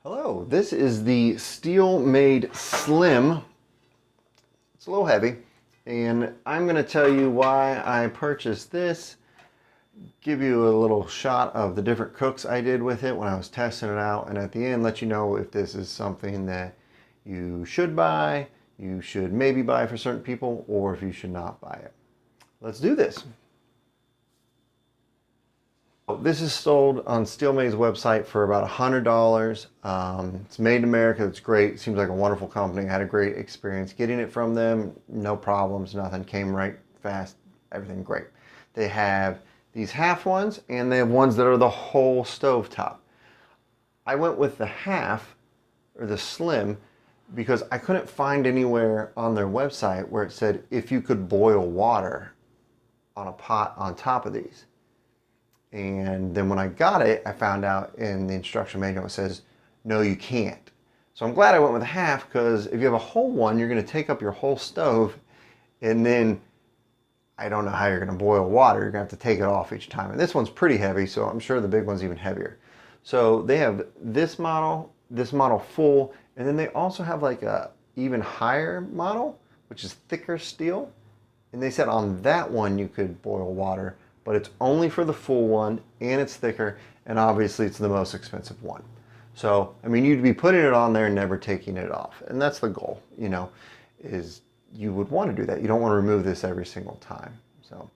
Hello, this is the Steelmade Slim. It's a little heavy, and I'm going to tell you why I purchased this, give you a little shot of the different cooks I did with it when I was testing it out, and at the end let you know if this is something that you should buy, you should maybe buy for certain people, or if you should not buy it. Let's do this. This is sold on Steelmade's website for about $100. It's made in America. It's great. It seems like a wonderful company. I had a great experience getting it from them. No problems, nothing. Came right fast. Everything great. They have these half ones and they have ones that are the whole stovetop. I went with the half or the slim because I couldn't find anywhere on their website where it said if you could boil water on a pot on top of these. And then when I got it, I found out in the instruction manual it says, no, you can't. So I'm glad I went with a half, because if you have a whole one, you're going to take up your whole stove, and then I don't know how you're going to boil water. You're going to have to take it off each time. And this one's pretty heavy, so I'm sure the big one's even heavier. So they have this model full, and then they also have like a even higher model, which is thicker steel. And they said on that one you could boil water, but it's only for the full one, and it's thicker, and obviously it's the most expensive one. So, I mean, you'd be putting it on there and never taking it off. And that's the goal, you know, is you would want to do that. You don't want to remove this every single time. So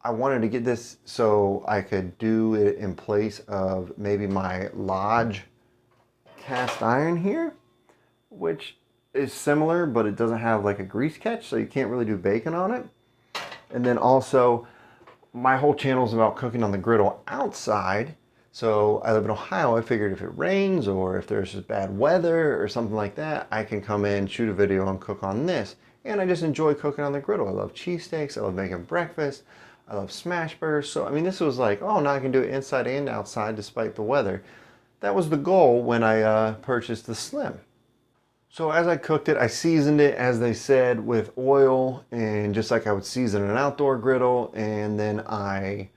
I wanted to get this so I could do it in place of maybe my Lodge cast iron here, which is similar, but it doesn't have like a grease catch, so you can't really do bacon on it. And then also, my whole channel is about cooking on the griddle outside. So I live in Ohio. I figured if it rains or if there's just bad weather or something like that, I can come in, shoot a video, and cook on this. And I just enjoy cooking on the griddle. I love cheesesteaks. I love making breakfast. I love smash burgers. So, I mean, this was like, oh, now I can do it inside and outside despite the weather. That was the goal when I purchased the Slim. So as I cooked it, I seasoned it, as they said, with oil, and just like I would season an outdoor griddle. And then I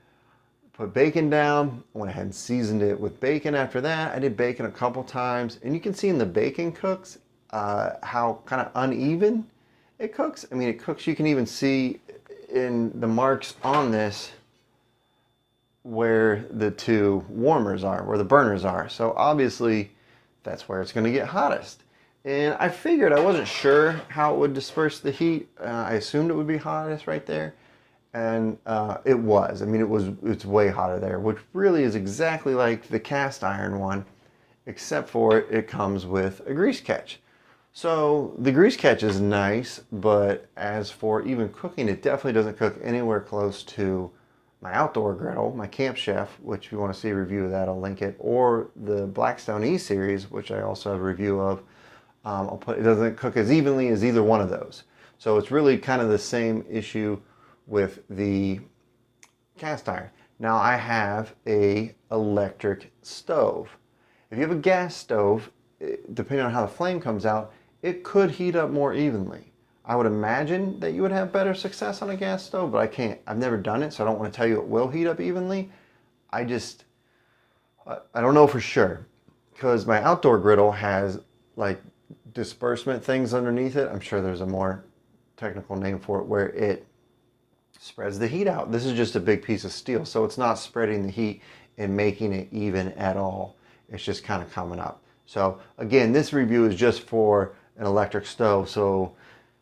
put bacon down, went ahead and seasoned it with bacon after that. I did bacon a couple times, and you can see in the bacon cooks how kind of uneven it cooks. I mean, it cooks, you can even see in the marks on this where the two warmers are, where the burners are. So obviously that's where it's going to get hottest. And I figured, I wasn't sure how it would disperse the heat. I assumed it would be hottest right there. And it was. I mean, it's way hotter there, which really is exactly like the cast iron one, except for it comes with a grease catch. So the grease catch is nice, but as for even cooking, it definitely doesn't cook anywhere close to my outdoor griddle, my Camp Chef, which if you want to see a review of that, I'll link it, or the Blackstone E series, which I also have a review of. It doesn't cook as evenly as either one of those. So it's really kind of the same issue with the cast iron. Now I have a electric stove. If you have a gas stove, depending on how the flame comes out, it could heat up more evenly. I would imagine that you would have better success on a gas stove, but I can't. I've never done it, so I don't want to tell you it will heat up evenly. I don't know for sure, because my outdoor griddle has like disbursement things underneath it. I'm sure there's a more technical name for it, where it spreads the heat out. This is just a big piece of steel, so it's not spreading the heat and making it even at all. It's just kind of coming up. So again, this review is just for an electric stove. So,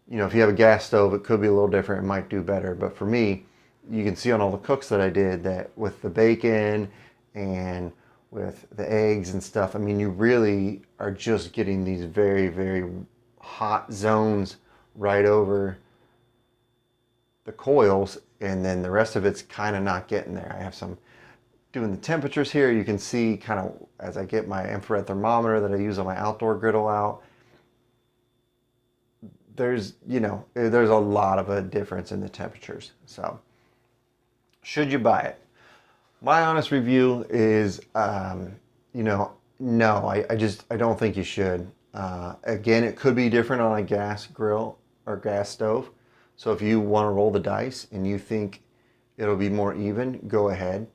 you know, if you have a gas stove, it could be a little different. It might do better. But for me, you can see on all the cooks that I did that with the bacon and with the eggs and stuff, I mean, you really are just getting these very, very hot zones right over the coils, and then the rest of it's kind of not getting there. I have some doing the temperatures here. You can see kind of as I get my infrared thermometer that I use on my outdoor griddle out, there's a lot of a difference in the temperatures. So should you buy it? My honest review is, no, I don't think you should. Again, it could be different on a gas grill or gas stove. So if you want to roll the dice and you think it'll be more even, go ahead.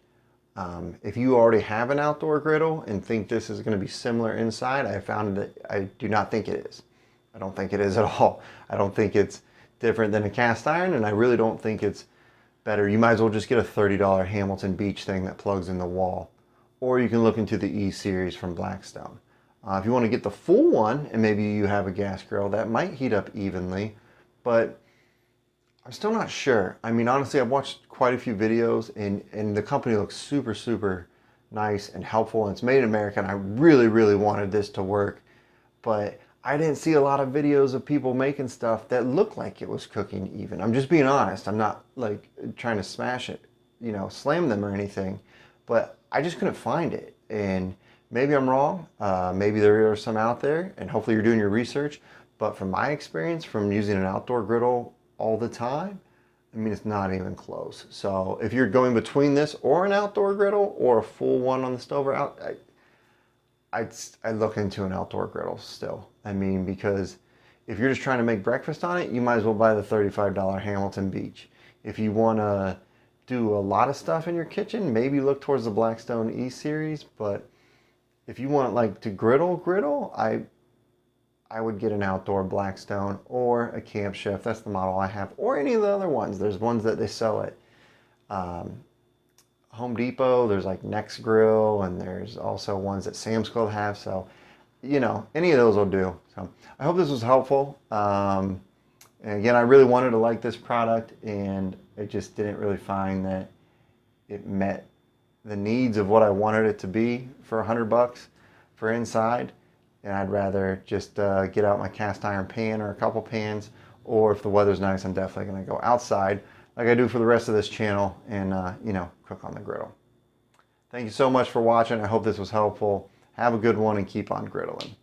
If you already have an outdoor griddle and think this is going to be similar inside, I found that I do not think it is. I don't think it is at all. I don't think it's different than a cast iron, and I really don't think it's better. You might as well just get a $30 Hamilton Beach thing that plugs in the wall. Or you can look into the E-Series from Blackstone. If you want to get the full one, and maybe you have a gas grill, that might heat up evenly, but I'm still not sure. I mean, honestly, I've watched quite a few videos, and the company looks super, super nice and helpful, and it's made in America, and I really, really wanted this to work, but I didn't see a lot of videos of people making stuff that looked like it was cooking even. I'm just being honest. I'm not like trying to smash it, you know, slam them or anything, but I just couldn't find it. And maybe I'm wrong. Maybe there are some out there, and hopefully you're doing your research. But from my experience, from using an outdoor griddle all the time, I mean, it's not even close. So if you're going between this or an outdoor griddle or a full one on the stove or out, I'd look into an outdoor griddle still. I mean, because if you're just trying to make breakfast on it, you might as well buy the $35 Hamilton Beach. If you want to do a lot of stuff in your kitchen, maybe look towards the Blackstone E-Series. But if you want like to griddle, I would get an outdoor Blackstone or a Camp Chef. That's the model I have, or any of the other ones. There's ones that they sell at Home Depot. There's like Next Grill, and there's also ones that Sam's Club have. So, you know, any of those will do. So I hope this was helpful. And again, I really wanted to like this product, and I just didn't really find that it met the needs of what I wanted it to be for $100 for inside. And I'd rather just get out my cast iron pan or a couple pans, or if the weather's nice, I'm definitely going to go outside like I do for the rest of this channel and, you know, cook on the griddle. Thank you so much for watching. I hope this was helpful. Have a good one and keep on griddling.